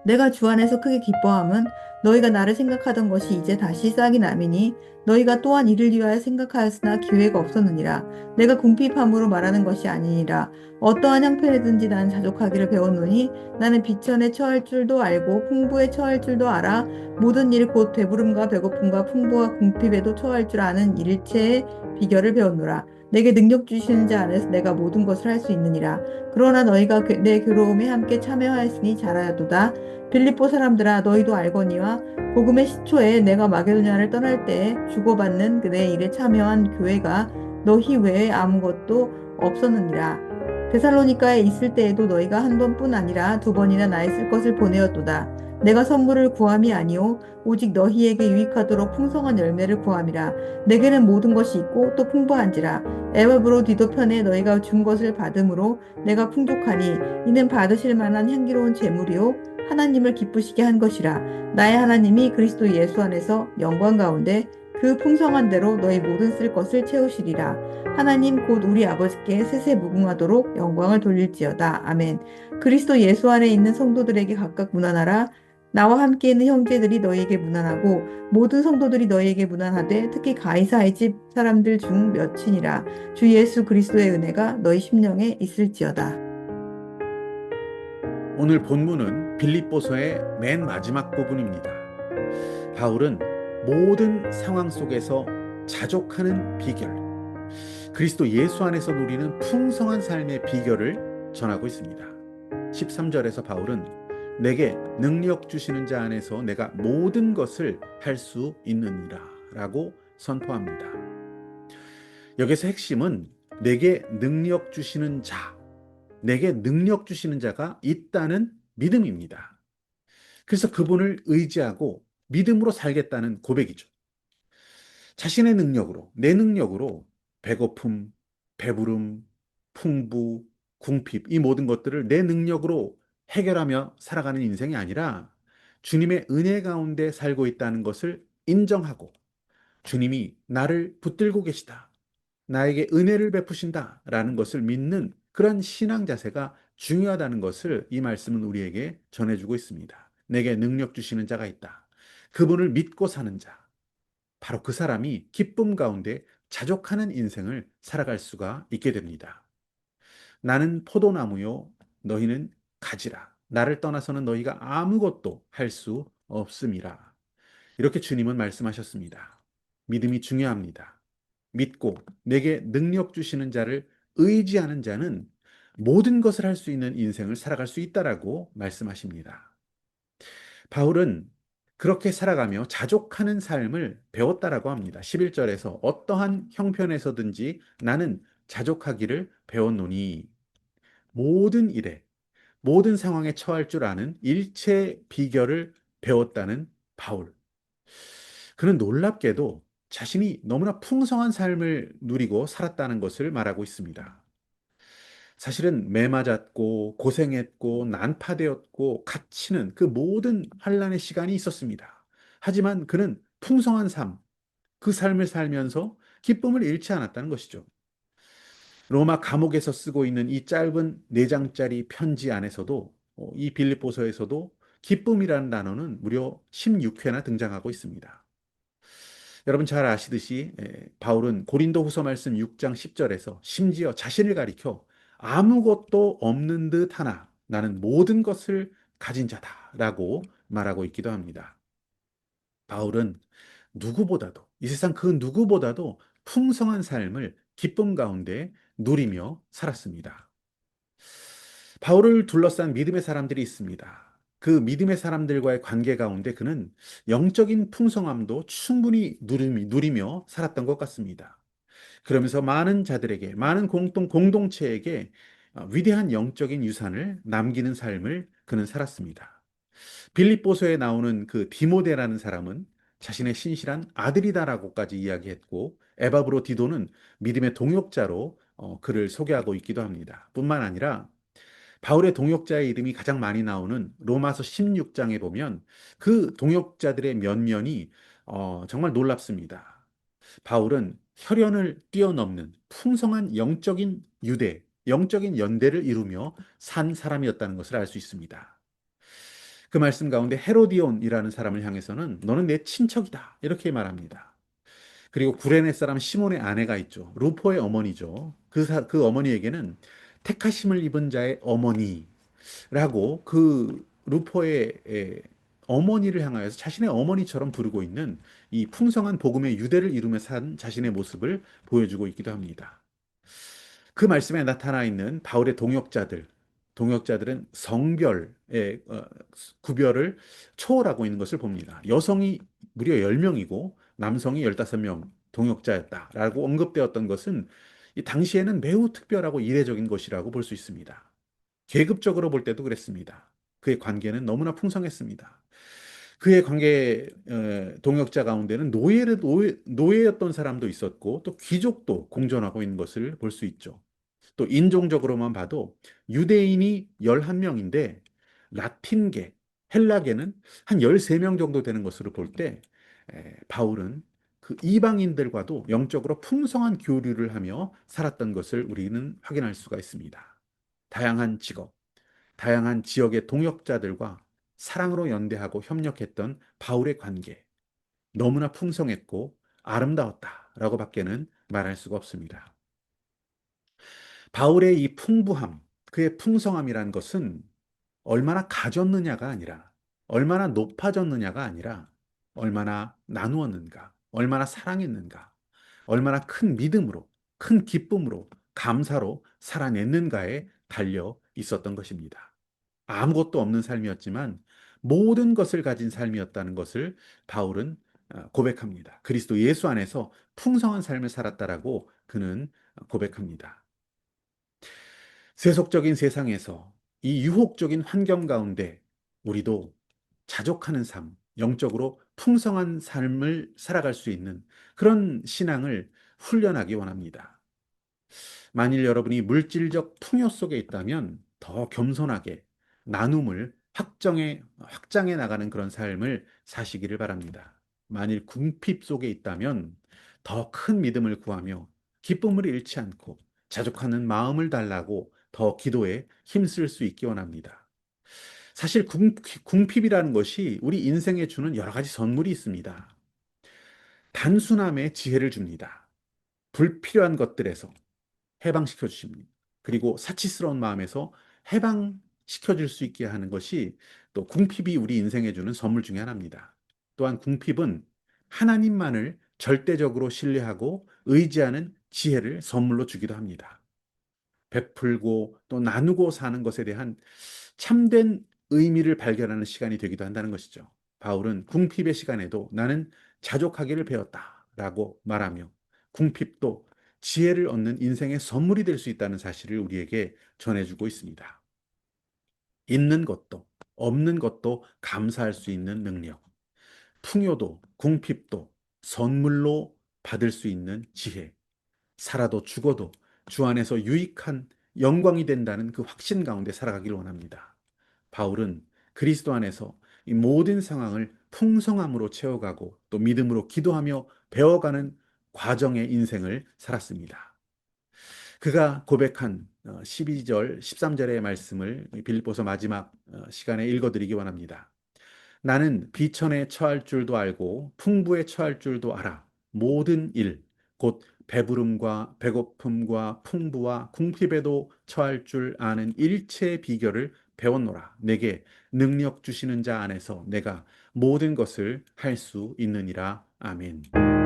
내가 주 안에서 크게 기뻐함은 너희가 나를 생각하던 것이 이제 다시 싹이 남이니 너희가 또한 이를 위하여 생각하였으나 기회가 없었느니라. 내가 궁핍함으로 말하는 것이 아니니라. 어떠한 형편이든지 나는 자족하기를 배웠노니 나는 비천에 처할 줄도 알고 풍부에 처할 줄도 알아. 모든 일 곧 배부름과 배고픔과 풍부와 궁핍에도 처할 줄 아는 일체의 비결을 배웠노라. 내게 능력 주시는 자 안에서 내가 모든 것을 할 수 있느니라. 그러나 너희가 내 괴로움에 함께 참여하였으니 잘하도다. 빌립보 사람들아 너희도 알거니와 복음의 시초에 내가 마게도냐를 떠날 때에 주고받는 내 일에 참여한 교회가 너희 외에 아무것도 없었느니라. 데살로니가에 있을 때에도 너희가 한 번뿐 아니라 두 번이나 나의 쓸 것을 보내었도다. 내가 선물을 구함이 아니요 오직 너희에게 유익하도록 풍성한 열매를 구함이라. 내게는 모든 것이 있고 또 풍부한지라. 에바브로디도 편에 너희가 준 것을 받음으로 내가 풍족하니 이는 받으실 만한 향기로운 제물이요 하나님을 기쁘시게 한 것이라. 나의 하나님이 그리스도 예수 안에서 영광 가운데 그 풍성한 대로 너희 모든 쓸 것을 채우시리라. 하나님 곧 우리 아버지께 세세 무궁하도록 영광을 돌릴지어다. 아멘. 그리스도 예수 안에 있는 성도들에게 각각 문안하라. 나와 함께 있는 형제들이 너희에게 문안하고 모든 성도들이 너희에게 문안하되 특히 가이사의 집 사람들 중 몇이니라. 주 예수 그리스도의 은혜가 너희 심령에 있을지어다. 오늘 본문은 빌립보서의 맨 마지막 부분입니다. 바울은 모든 상황 속에서 자족하는 비결, 그리스도 예수 안에서 누리는 풍성한 삶의 비결을 전하고 있습니다. 13절에서 바울은 내게 능력 주시는 자 안에서 내가 모든 것을 할 수 있느니라 라고 선포합니다. 여기서 핵심은 내게 능력 주시는 자, 내게 능력 주시는 자가 있다는 믿음입니다. 그래서 그분을 의지하고 믿음으로 살겠다는 고백이죠. 자신의 능력으로, 내 능력으로 배고픔, 배부름, 풍부, 궁핍, 이 모든 것들을 내 능력으로 해결하며 살아가는 인생이 아니라 주님의 은혜 가운데 살고 있다는 것을 인정하고 주님이 나를 붙들고 계시다. 나에게 은혜를 베푸신다. 라는 것을 믿는 그런 신앙 자세가 중요하다는 것을 이 말씀은 우리에게 전해주고 있습니다. 내게 능력 주시는 자가 있다. 그분을 믿고 사는 자. 바로 그 사람이 기쁨 가운데 자족하는 인생을 살아갈 수가 있게 됩니다. 나는 포도나무요, 너희는 가지라. 나를 떠나서는 너희가 아무것도 할 수 없음이라. 이렇게 주님은 말씀하셨습니다. 믿음이 중요합니다. 믿고 내게 능력 주시는 자를 의지하는 자는 모든 것을 할 수 있는 인생을 살아갈 수 있다라고 말씀하십니다. 바울은 그렇게 살아가며 자족하는 삶을 배웠다라고 합니다. 11절에서 어떠한 형편에서든지 나는 자족하기를 배웠노니 모든 일에 모든 상황에 처할 줄 아는 일체 비결을 배웠다는 바울. 그는 놀랍게도 자신이 너무나 풍성한 삶을 누리고 살았다는 것을 말하고 있습니다. 사실은 매 맞았고 고생했고 난파되었고 갇히는 그 모든 환란의 시간이 있었습니다. 하지만 그는 풍성한 삶, 그 삶을 살면서 기쁨을 잃지 않았다는 것이죠. 로마 감옥에서 쓰고 있는 이 짧은 4장짜리 편지 안에서도 이 빌립보서에서도 기쁨이라는 단어는 무려 16회나 등장하고 있습니다. 여러분 잘 아시듯이 바울은 고린도후서 말씀 6장 10절에서 심지어 자신을 가리켜 아무것도 없는 듯 하나 나는 모든 것을 가진 자다라고 말하고 있기도 합니다. 바울은 누구보다도 이 세상 그 누구보다도 풍성한 삶을 기쁨 가운데 누리며 살았습니다. 바울을 둘러싼 믿음의 사람들이 있습니다. 그 믿음의 사람들과의 관계 가운데 그는 영적인 풍성함도 충분히 누리며 살았던 것 같습니다. 그러면서 많은 자들에게, 많은 공동체에게 위대한 영적인 유산을 남기는 삶을 그는 살았습니다. 빌립보서에 나오는 그 디모데라는 사람은 자신의 신실한 아들이다라고까지 이야기했고 에바브로 디도는 믿음의 동역자로 그를 소개하고 있기도 합니다. 뿐만 아니라 바울의 동역자의 이름이 가장 많이 나오는 로마서 16장에 보면 그 동역자들의 면면이 정말 놀랍습니다. 바울은 혈연을 뛰어넘는 풍성한 영적인 유대, 영적인 연대를 이루며 산 사람이었다는 것을 알 수 있습니다. 그 말씀 가운데 헤로디온이라는 사람을 향해서는 너는 내 친척이다 이렇게 말합니다. 그리고 구레네 사람 시몬의 아내가 있죠. 루포의 어머니죠. 그 어머니에게는 택하심을 입은 자의 어머니라고 그 루포의 어머니를 향하여서 자신의 어머니처럼 부르고 있는 이 풍성한 복음의 유대를 이루며 산 자신의 모습을 보여주고 있기도 합니다. 그 말씀에 나타나 있는 바울의 동역자들은 성별의 구별을 초월하고 있는 것을 봅니다. 여성이 무려 10명이고 남성이 15명 동역자였다라고 언급되었던 것은 이 당시에는 매우 특별하고 이례적인 것이라고 볼 수 있습니다. 계급적으로 볼 때도 그랬습니다. 그의 관계는 너무나 풍성했습니다. 그의 동역자 가운데는 노예였던 사람도 있었고 또 귀족도 공존하고 있는 것을 볼 수 있죠. 또 인종적으로만 봐도 유대인이 11명인데 라틴계, 헬라계는 한 13명 정도 되는 것으로 볼 때 바울은 그 이방인들과도 영적으로 풍성한 교류를 하며 살았던 것을 우리는 확인할 수가 있습니다. 다양한 직업, 다양한 지역의 동역자들과 사랑으로 연대하고 협력했던 바울의 관계, 너무나 풍성했고 아름다웠다라고 밖에는 말할 수가 없습니다. 바울의 이 풍부함, 그의 풍성함이란 것은 얼마나 가졌느냐가 아니라, 얼마나 높아졌느냐가 아니라, 얼마나 나누었는가, 얼마나 사랑했는가, 얼마나 큰 믿음으로, 큰 기쁨으로, 감사로 살아냈는가에 달려 있었던 것입니다. 아무것도 없는 삶이었지만 모든 것을 가진 삶이었다는 것을 바울은 고백합니다. 그리스도 예수 안에서 풍성한 삶을 살았다라고 그는 고백합니다. 세속적인 세상에서 이 유혹적인 환경 가운데 우리도 자족하는 삶, 영적으로 풍성한 삶을 살아갈 수 있는 그런 신앙을 훈련하기 원합니다. 만일 여러분이 물질적 풍요 속에 있다면 더 겸손하게 나눔을 확장해 나가는 그런 삶을 사시기를 바랍니다. 만일 궁핍 속에 있다면 더 큰 믿음을 구하며 기쁨을 잃지 않고 자족하는 마음을 달라고 더 기도에 힘쓸 수 있기 원합니다. 사실 궁핍이라는 것이 우리 인생에 주는 여러 가지 선물이 있습니다. 단순함에 지혜를 줍니다. 불필요한 것들에서 해방시켜 주십니다. 그리고 사치스러운 마음에서 해방시켜 줄 수 있게 하는 것이 또 궁핍이 우리 인생에 주는 선물 중에 하나입니다. 또한 궁핍은 하나님만을 절대적으로 신뢰하고 의지하는 지혜를 선물로 주기도 합니다. 베풀고 또 나누고 사는 것에 대한 참된 의미를 발견하는 시간이 되기도 한다는 것이죠. 바울은 궁핍의 시간에도 나는 자족하기를 배웠다라고 말하며 궁핍도 지혜를 얻는 인생의 선물이 될 수 있다는 사실을 우리에게 전해주고 있습니다. 있는 것도 없는 것도 감사할 수 있는 능력, 풍요도 궁핍도 선물로 받을 수 있는 지혜, 살아도 죽어도 주 안에서 유익한 영광이 된다는 그 확신 가운데 살아가길 원합니다. 바울은 그리스도 안에서 이 모든 상황을 풍성함으로 채워가고 또 믿음으로 기도하며 배워가는 과정의 인생을 살았습니다. 그가 고백한 12절, 13절의 말씀을 빌립보서 마지막 시간에 읽어드리기 원합니다. 나는 비천에 처할 줄도 알고 풍부에 처할 줄도 알아. 모든 일, 곧 배부름과 배고픔과 풍부와 궁핍에도 처할 줄 아는 일체의 비결을 배웠노라. 내게 능력 주시는 자 안에서 내가 모든 것을 할 수 있느니라. 아멘.